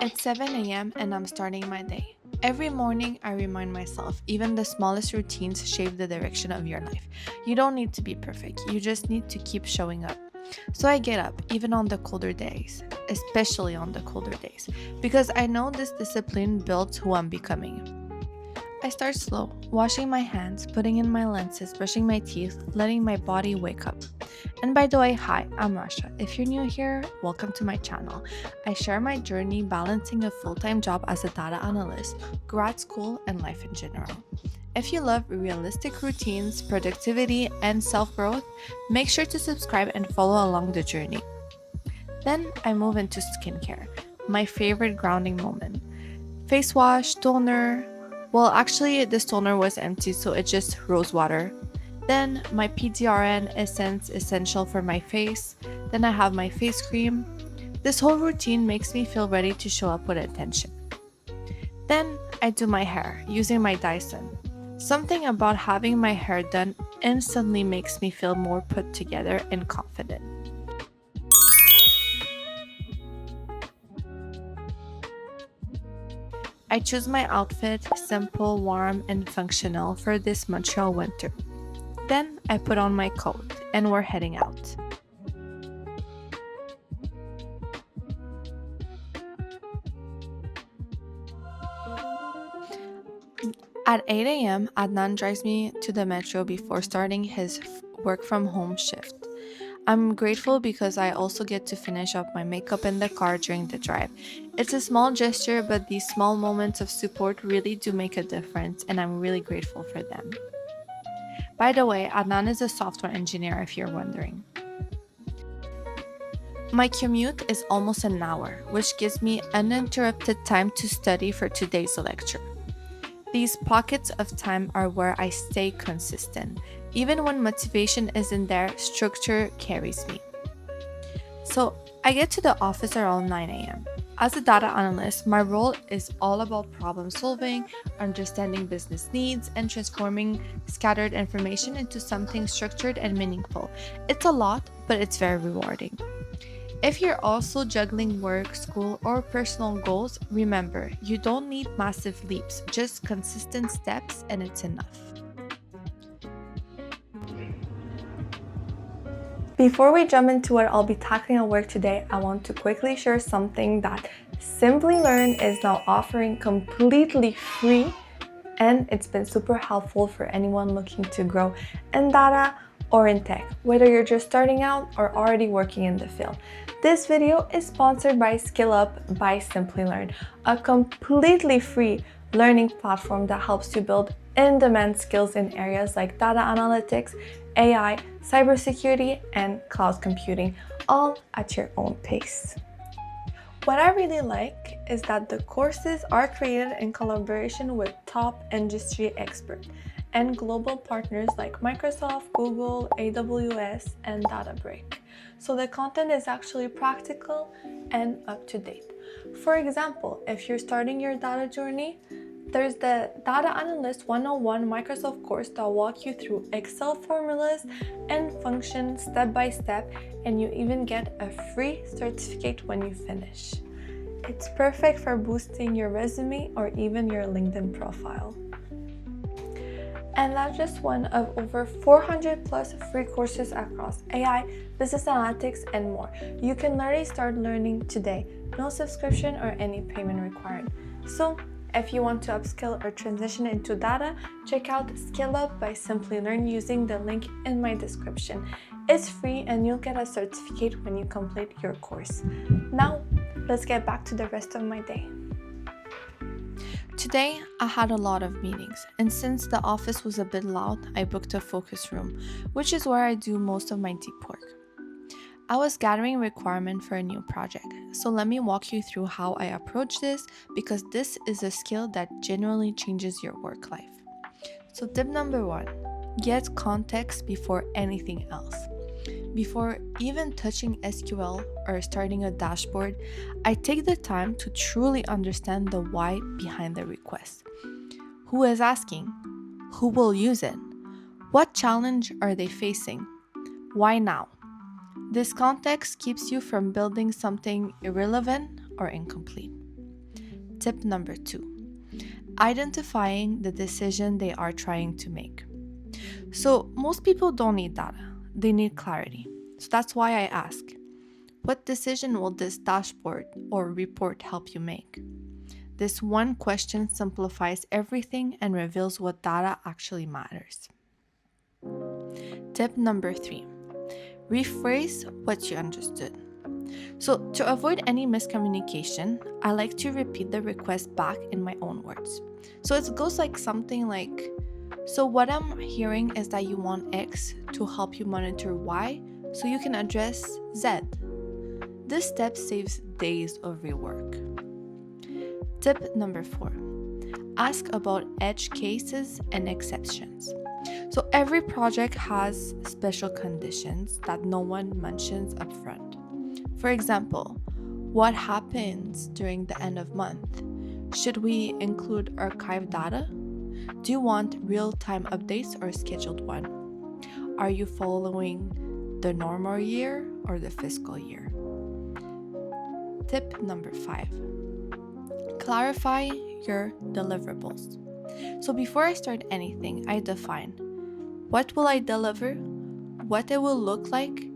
It's 7 a.m. and I'm starting my day. Every morning, I remind myself even the smallest routines shape the direction of your life. You don't need to be perfect, you just need to keep showing up. So I get up, even on the colder days, especially on the colder days, because I know this discipline builds who I'm becoming. I start slow, washing my hands, putting in my lenses, brushing my teeth, letting my body wake up. And by the way, hi, I'm Rasha. If you're new here, welcome to my channel. I share my journey balancing a full-time job as a data analyst, grad school, and life in general. If you love realistic routines, productivity, and self-growth, make sure to subscribe and follow along the journey. Then I move into skincare, my favorite grounding moment. Face wash, toner. Well, actually, this toner was empty, so it's just rose water. Then my PDRN essence essential for my face. Then I have my face cream. This whole routine makes me feel ready to show up with attention. Then I do my hair using my Dyson. Something about having my hair done instantly makes me feel more put together and confident. I choose my outfit, simple, warm, and functional for this Montreal winter. Then I put on my coat and we're heading out. At 8 a.m., Adnan drives me to the metro before starting his work from home shift. I'm grateful because I also get to finish up my makeup in the car during the drive. It's a small gesture, but these small moments of support really do make a difference, and I'm really grateful for them. By the way, Adnan is a software engineer if you're wondering. My commute is almost an hour, which gives me uninterrupted time to study for today's lecture. These pockets of time are where I stay consistent. Even when motivation isn't there, structure carries me. So I get to the office around 9 a.m. As a data analyst, my role is all about problem solving, understanding business needs, and transforming scattered information into something structured and meaningful. It's a lot, but it's very rewarding. If you're also juggling work, school, or personal goals, remember, you don't need massive leaps, just consistent steps, and it's enough. Before we jump into what I'll be tackling at work today, I want to quickly share something that Simplilearn is now offering completely free, and it's been super helpful for anyone looking to grow in data or in tech, whether you're just starting out or already working in the field. This video is sponsored by SkillUp by Simplilearn, a completely free learning platform that helps you build in-demand skills in areas like data analytics, AI, cybersecurity, and cloud computing, all at your own pace. What I really like is that the courses are created in collaboration with top industry experts and global partners like Microsoft, Google, AWS, and Databricks. So the content is actually practical and up to date. For example, if you're starting your data journey, there's the Data Analyst 101 Microsoft course that will walk you through Excel formulas and functions step by step, and you even get a free certificate when you finish. It's perfect for boosting your resume or even your LinkedIn profile. And that's just one of over 400 plus free courses across AI, business analytics, and more. You can literally start learning today. No subscription or any payment required. So if you want to upskill or transition into data, check out SkillUp by Simplilearn using the link in my description. It's free and you'll get a certificate when you complete your course. Now, let's get back to the rest of my day. Today, I had a lot of meetings, and since the office was a bit loud, I booked a focus room, which is where I do most of my deep work. I was gathering requirement for a new project, so let me walk you through how I approach this because this is a skill that genuinely changes your work life. So tip number 1, get context before anything else. Before even touching SQL or starting a dashboard, I take the time to truly understand the why behind the request. Who is asking? Who will use it? What challenge are they facing? Why now? This context keeps you from building something irrelevant or incomplete. Tip number 2, identifying the decision they are trying to make. So most people don't need data, they need clarity. So that's why I ask, what decision will this dashboard or report help you make? This one question simplifies everything and reveals what data actually matters. Tip number 3, rephrase what you understood. So, to avoid any miscommunication, I like to repeat the request back in my own words. So, it goes like something like, so what I'm hearing is that you want X to help you monitor Y so you can address Z. This step saves days of rework. Tip number 4, ask about edge cases and exceptions. So every project has special conditions that no one mentions upfront. For example, what happens during the end of month? Should we include archived data? Do you want real-time updates or scheduled one? Are you following the normal year or the fiscal year? Tip number 5, clarify your deliverables. So before I start anything, I define what will I deliver, what it will look like,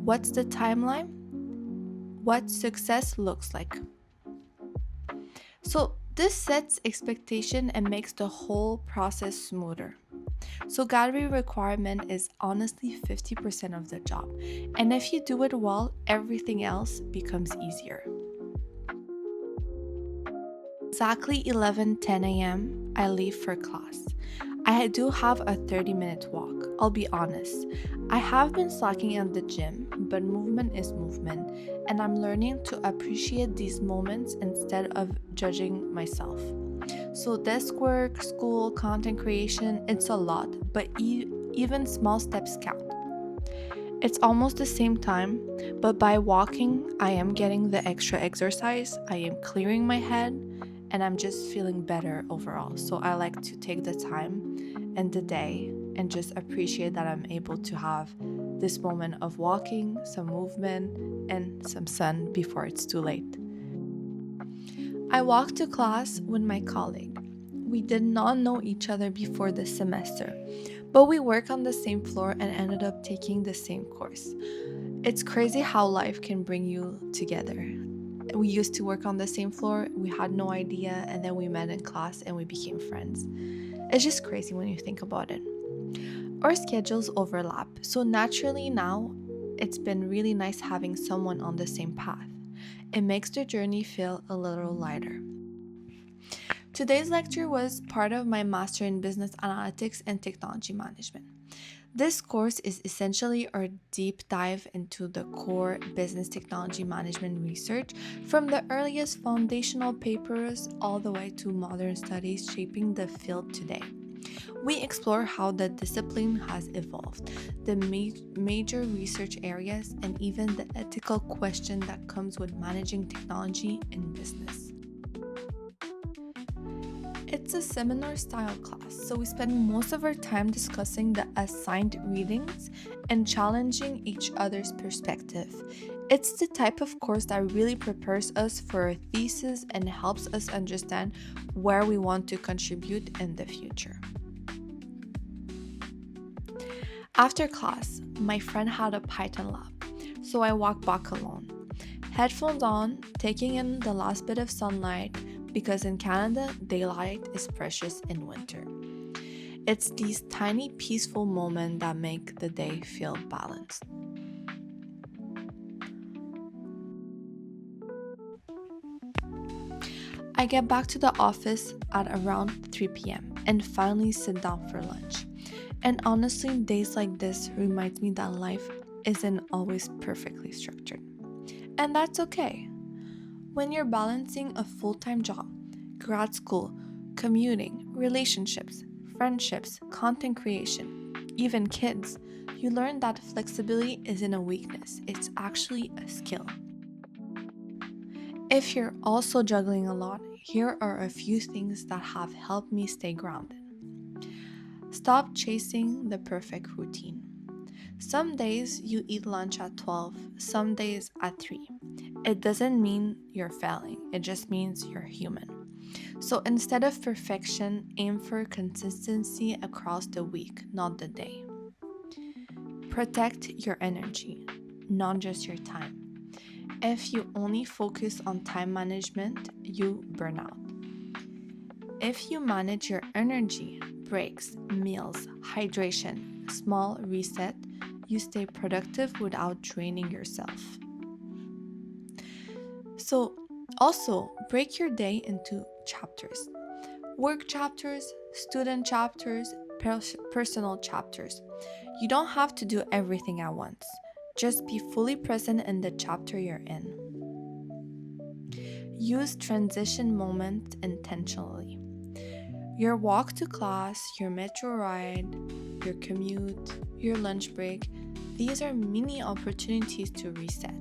what's the timeline, what success looks like. So this sets expectation and makes the whole process smoother. So gallery requirement is honestly 50% of the job. And if you do it well, everything else becomes easier. Exactly 11:10 a.m., I leave for class. I do have a 30-minute walk. I'll be honest. I have been slacking at the gym, but movement is movement, and I'm learning to appreciate these moments instead of judging myself. So desk work, school, content creation, it's a lot, but even small steps count. It's almost the same time, but by walking, I am getting the extra exercise, I am clearing my head, and I'm just feeling better overall. So I like to take the time and the day and just appreciate that I'm able to have this moment of walking, some movement, and some sun before it's too late. I walked to class with my colleague. We did not know each other before the semester, but we work on the same floor and ended up taking the same course. It's crazy how life can bring you together. We used to work on the same floor, we had no idea, and then we met in class and we became friends. It's just crazy when you think about it. Our schedules overlap, so naturally now, it's been really nice having someone on the same path. It makes the journey feel a little lighter. Today's lecture was part of my Master in Business Analytics and Technology Management. This course is essentially our deep dive into the core business technology management research, from the earliest foundational papers all the way to modern studies shaping the field today. We explore how the discipline has evolved, the major research areas, and even the ethical question that comes with managing technology in business. It's a seminar-style class, so we spend most of our time discussing the assigned readings and challenging each other's perspective. It's the type of course that really prepares us for a thesis and helps us understand where we want to contribute in the future. After class, my friend had a Python lab, so I walked back alone. Headphones on, taking in the last bit of sunlight, because in Canada, daylight is precious in winter. It's these tiny peaceful moments that make the day feel balanced. I get back to the office at around 3 p.m. and finally sit down for lunch. And honestly, days like this remind me that life isn't always perfectly structured. And that's okay. When you're balancing a full-time job, grad school, commuting, relationships, friendships, content creation, even kids, you learn that flexibility isn't a weakness, it's actually a skill. If you're also juggling a lot, here are a few things that have helped me stay grounded. Stop chasing the perfect routine. Some days you eat lunch at 12, some days at 3. It doesn't mean you're failing, it just means you're human. So instead of perfection, aim for consistency across the week, not the day. Protect your energy, not just your time. If you only focus on time management, you burn out. If you manage your energy, breaks, meals, hydration, small reset, you stay productive without draining yourself. So, also break your day into chapters: work chapters, student chapters, personal chapters. You don't have to do everything at once. Just be fully present in the chapter you're in. Use transition moments intentionally. Your walk to class, your metro ride, your commute, your lunch break, these are mini opportunities to reset,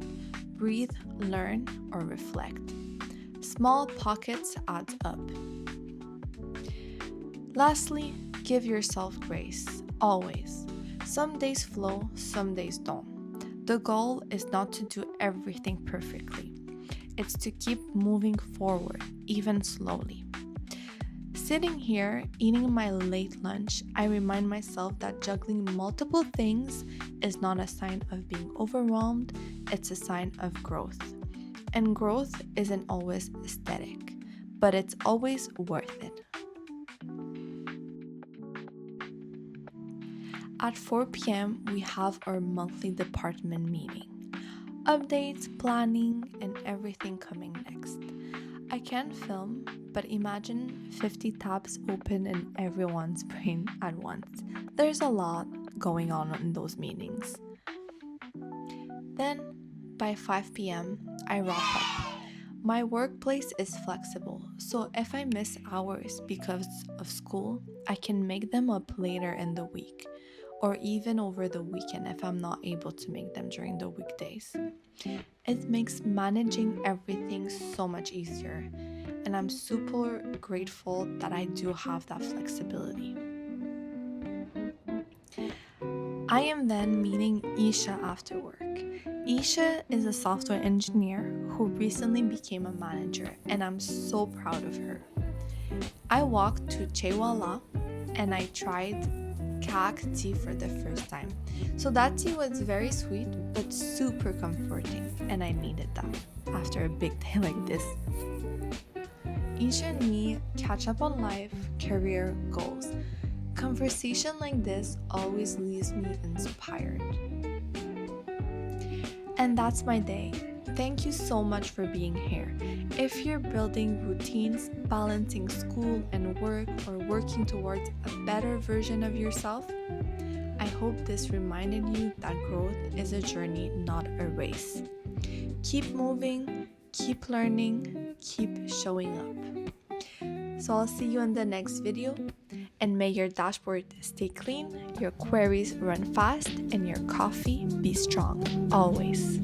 breathe, learn, or reflect. Small pockets add up. Lastly, give yourself grace, always. Some days flow, some days don't. The goal is not to do everything perfectly. It's to keep moving forward, even slowly. Sitting here, eating my late lunch, I remind myself that juggling multiple things is not a sign of being overwhelmed, it's a sign of growth. And growth isn't always aesthetic, but it's always worth it. At 4 p.m., we have our monthly department meeting. Updates, planning, and everything coming next. I can't film, but imagine 50 tabs open in everyone's brain at once. There's a lot going on in those meetings. Then, by 5 p.m., I wrap up. My workplace is flexible, so if I miss hours because of school, I can make them up later in the week, or even over the weekend if I'm not able to make them during the weekdays. It makes managing everything so much easier, and I'm super grateful that I do have that flexibility. I am then meeting Isha after work. Isha is a software engineer who recently became a manager, and I'm so proud of her. I walked to Chewala and I tried kak tea for the first time. So that tea was very sweet but super comforting, and I needed that after a big day like this. Isha and me catch up on life, career, goals. Conversation like this always leaves me inspired. And that's my day. Thank you so much for being here. If you're building routines, balancing school and work, or working towards a better version of yourself, I hope this reminded you that growth is a journey, not a race. Keep moving, keep learning, keep showing up. So I'll see you in the next video, and may your dashboard stay clean, your queries run fast, and your coffee be strong, always.